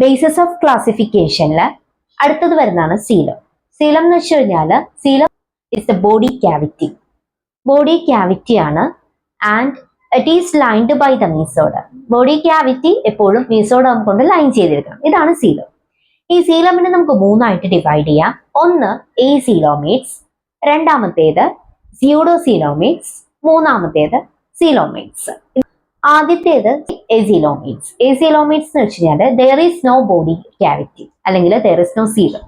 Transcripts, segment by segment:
Basis of ക്ലാസിഫിക്കേഷനിൽ അടുത്തത് വരുന്നതാണ് coelom. Coelom എന്ന് വെച്ച് കഴിഞ്ഞാൽ coelom is the body cavity. Body cavity ആണ് and it is lined by the mesoderm. Body cavity എപ്പോഴും മീസോഡം കൊണ്ട് ലൈൻ ചെയ്തിരിക്കണം. ഇതാണ് സീലം. ഈ സീലമിനെ നമുക്ക് മൂന്നായിട്ട് ഡിവൈഡ് ചെയ്യാം. ഒന്ന് എസീലോമേറ്റ്സ്, രണ്ടാമത്തേത് സ്യൂഡോസീലോമേറ്റ്സ്, മൂന്നാമത്തേത് സീലോമേറ്റ്സ്. ആദ്യത്തേത് എസീലോമേറ്റ്സ്. എസീലോമേറ്റ്സ് എന്ന് വെച്ച് കഴിഞ്ഞാൽ there is no body cavity അല്ലെങ്കിൽ ദർ ഈസ് നോ സീലം.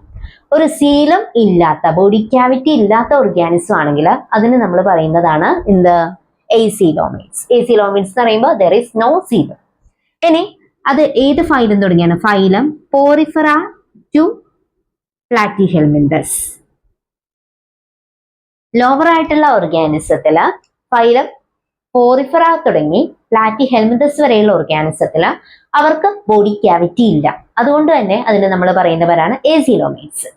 ഒരു സീലം ഇല്ലാത്ത, ബോഡി ക്യാവിറ്റി ഇല്ലാത്ത ഓർഗാനിസം ആണെങ്കിൽ അതിന് നമ്മൾ പറയുന്നതാണ് എന്ത്? എസീലോമേറ്റ്സ്. എസീലോമേറ്റ്സ് എന്ന് പറയുമ്പോൾ ദർ ഈസ് നോ സീലം. ഇനി അത് ഏത് ഫൈലം തുടങ്ങിയാണ്? Phylum Porifera to Platyhelminthes. Lower ആയിട്ടുള്ള ഓർഗാനിസത്തില് ഫൈലം പോറിഫെറ തുടങ്ങി പ്ലാറ്റിഹെൽമിന്തസ് വരെയുള്ള ഓർഗാനിസത്തില് അവർക്ക് ബോഡി ക്യാവിറ്റി ഇല്ല. അതുകൊണ്ട് തന്നെ അതിന് നമ്മൾ പറയുന്നവരാണ് എസീലോമേറ്റ്സ്.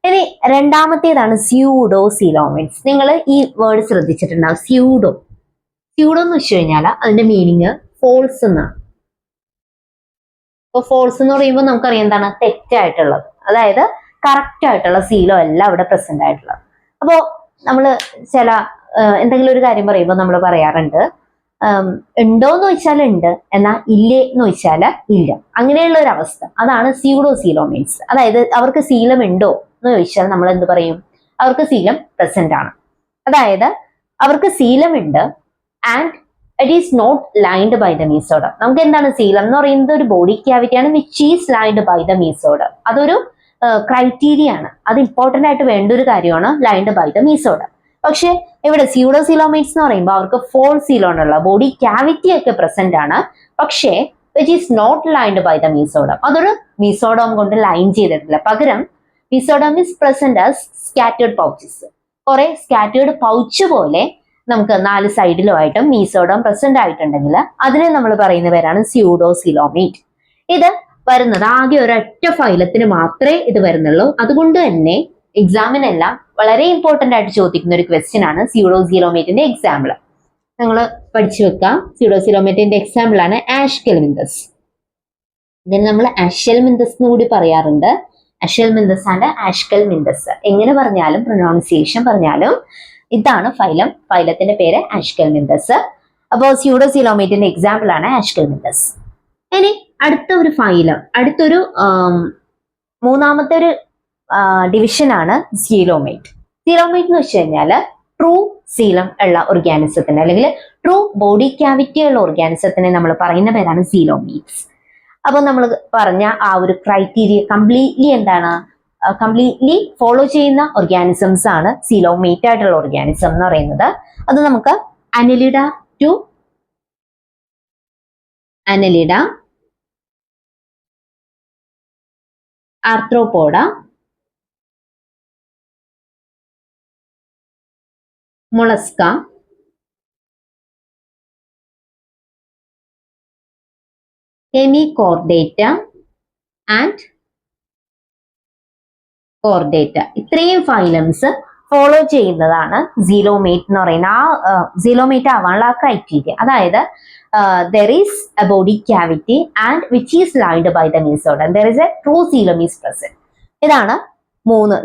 ഇനി രണ്ടാമത്തേതാണ് സ്യൂഡോസീലോമേറ്റ്സ്. നിങ്ങൾ ഈ വേർഡ് ശ്രദ്ധിച്ചിട്ടുണ്ടാവും, സ്യൂഡോ. സ്യൂഡോ എന്ന് വെച്ച് കഴിഞ്ഞാൽ അതിന്റെ മീനിങ് ഫോൾസ് എന്നാണ്. ഇപ്പൊ ഫോൾസ് എന്ന് പറയുമ്പോൾ നമുക്കറിയാം എന്താണ്? തെറ്റായിട്ടുള്ളത്, അതായത് കറക്റ്റ് ആയിട്ടുള്ള സീലോ അല്ല അവിടെ പ്രസന്റ് ആയിട്ടുള്ളത്. അപ്പോ നമ്മൾ ചില എന്തെങ്കിലും ഒരു കാര്യം പറയുമ്പോൾ നമ്മൾ പറയാറുണ്ട് ഉണ്ടോന്ന് ചോദിച്ചാൽ ഉണ്ട്, എന്നാൽ ഇല്ലേ എന്ന് ചോദിച്ചാൽ ഇല്ല. അങ്ങനെയുള്ള ഒരു അവസ്ഥ, അതാണ് സ്യൂഡോസീലോമേറ്റ്സ്. അതായത് അവർക്ക് സീലം ഉണ്ടോ എന്ന് ചോദിച്ചാൽ നമ്മൾ എന്ത് പറയും? അവർക്ക് സീലം പ്രസന്റ് ആണ്. അതായത് അവർക്ക് സീലം ഉണ്ട് and it is not lined by the mesoderm. നമുക്ക് എന്താണ് സീലം എന്ന് പറയുന്നത്? ഒരു ബോഡി ക്യാവിറ്റിയാണ് which is lined by the mesoderm. അതൊരു ക്രൈറ്റീരിയ ആണ്, അത് ഇമ്പോർട്ടന്റ് ആയിട്ട് വേണ്ട ഒരു കാര്യമാണ്, ലൈൻഡ് ബൈ ദ മീസോഡം. പക്ഷെ ഇവിടെ സ്യൂഡോസീലോമേറ്റ്സ് എന്ന് പറയുമ്പോൾ അവർക്ക് ഫോൾ സീലോണുള്ള ബോഡി ക്യാവിറ്റി ഒക്കെ പ്രസന്റ് ആണ്, പക്ഷേ which is not lined by the mesoderm. അതൊരു മീസോഡം കൊണ്ട് ലൈൻ ചെയ്തിട്ടില്ല. പകരം mesoderm is present as scattered pouches. കുറെ സ്കാറ്റേർഡ് പൗച്ച് പോലെ നമുക്ക് 4 സൈഡിലുമായിട്ടും മീസോഡം പ്രസന്റ് ആയിട്ടുണ്ടെങ്കിൽ അതിനെ നമ്മൾ പറയുന്ന പേരാണ് സ്യൂഡോസീലോമേറ്റ്. ഇത് വരുന്നത് ആകെ ഒരൊറ്റ ഫൈലത്തിന് മാത്രമേ ഇത് വരുന്നുള്ളൂ. അതുകൊണ്ട് തന്നെ എക്സാമിനെല്ലാം വളരെ ഇമ്പോർട്ടന്റ് ആയിട്ട് ചോദിക്കുന്ന ഒരു ക്വസ്റ്റ്യൻ ആണ് സ്യൂഡോസീലോമേറ്റിന്റെ എക്സാമ്പിൾ. നിങ്ങൾ പഠിച്ചു വെക്കാം. സ്യൂഡോസീലോമേറ്റിന്റെ എക്സാമ്പിൾ ആണ് ആഷ്കെൽമിന്തസ്. ഇതിന് നമ്മൾ ആഷെൽമിന്തസ് എന്ന് കൂടി പറയാറുണ്ട്. ആഷെൽമിന്തസ് ആൻഡ് ആഷ്കെൽമിന്തസ് എങ്ങനെ പറഞ്ഞാലും, പ്രൊനൗൺസിയേഷൻ പറഞ്ഞാലും ഇതാണ് ഫൈലം. ഫൈലത്തിന്റെ പേര് ആഷ്കെൽമിന്തസ്. അപ്പോൾ സ്യൂഡോസീലോമേറ്റിന്റെ എക്സാമ്പിൾ ആണ് ആഷ്കെൽമിന്തസ്. ഇനി അടുത്ത ഒരു ഫൈലം, അടുത്തൊരു മൂന്നാമത്തെ ഒരു ഡിവിഷൻ ആണ് സീലോമേറ്റ്. സീലോമേറ്റ് എന്ന് വെച്ച് കഴിഞ്ഞാൽ ട്രൂ സീലം ഉള്ള ഓർഗാനിസത്തിന് അല്ലെങ്കിൽ ട്രൂ ബോഡി ക്യാവിറ്റി ഉള്ള ഓർഗാനിസത്തിനെ നമ്മൾ പറയുന്ന പേരാണ് സീലോമേറ്റ്സ്. അപ്പോൾ നമ്മൾ പറഞ്ഞ ആ ഒരു ക്രൈറ്റീരിയ കംപ്ലീറ്റ്ലി എന്താണ്? കംപ്ലീറ്റ്ലി ഫോളോ ചെയ്യുന്ന ഓർഗാനിസംസ് ആണ് സീലോമേറ്റ് ആയിട്ടുള്ള ഓർഗാനിസം എന്ന് പറയുന്നത്. അത് നമുക്ക് Annelida to Annelida, Arthropoda, Mollusca, Hemichordata and Chordata. ഇത്രയും ഫൈലംസ് ഫോളോ ചെയ്യുന്നതാണ് സീലോമേറ്റ് എന്ന് പറയുന്ന ആ സീലോമേറ്റ് ആവാനുള്ള ആ ക്രൈറ്റീരിയ. അതായത് there is a body cavity and which is lined by the mesoderm. There is a true coelom is present. ഇതാണ്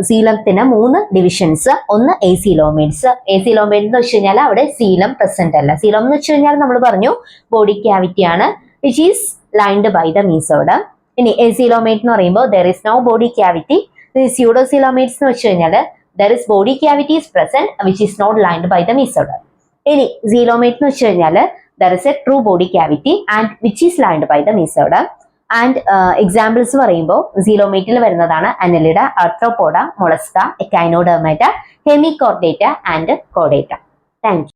സീലത്തിന് 3 divisions. ഒന്ന് എസീലോമേറ്റ്സ്. എസീലോമേറ്റ് എന്ന് വെച്ച് കഴിഞ്ഞാൽ അവിടെ സീലം പ്രസന്റ് അല്ല. സീലം എന്ന് വെച്ച് കഴിഞ്ഞാൽ നമ്മൾ പറഞ്ഞു ബോഡി ക്യാവിറ്റി ആണ് which is lined by the mesoderm. ഇനി എസീലോമേറ്റ് എന്ന് പറയുമ്പോൾ there is no body cavity. സ്യൂഡോസീലോമേറ്റ്സ് എന്ന് വെച്ച് കഴിഞ്ഞാൽ there is body cavity is present which is not lined by the mesoderm. ഇനി സീലോമേറ്റ് എന്ന് വെച്ച് കഴിഞ്ഞാൽ there is a true body cavity and which is lined by the mesoderm. And examples പറയുമ്പോൾ സീലോമേറ്റിൽ വരുന്നതാണ് Annelida, Arthropoda, Mollusca, Echinodermata, Hemichordata and Chordata. Thank U.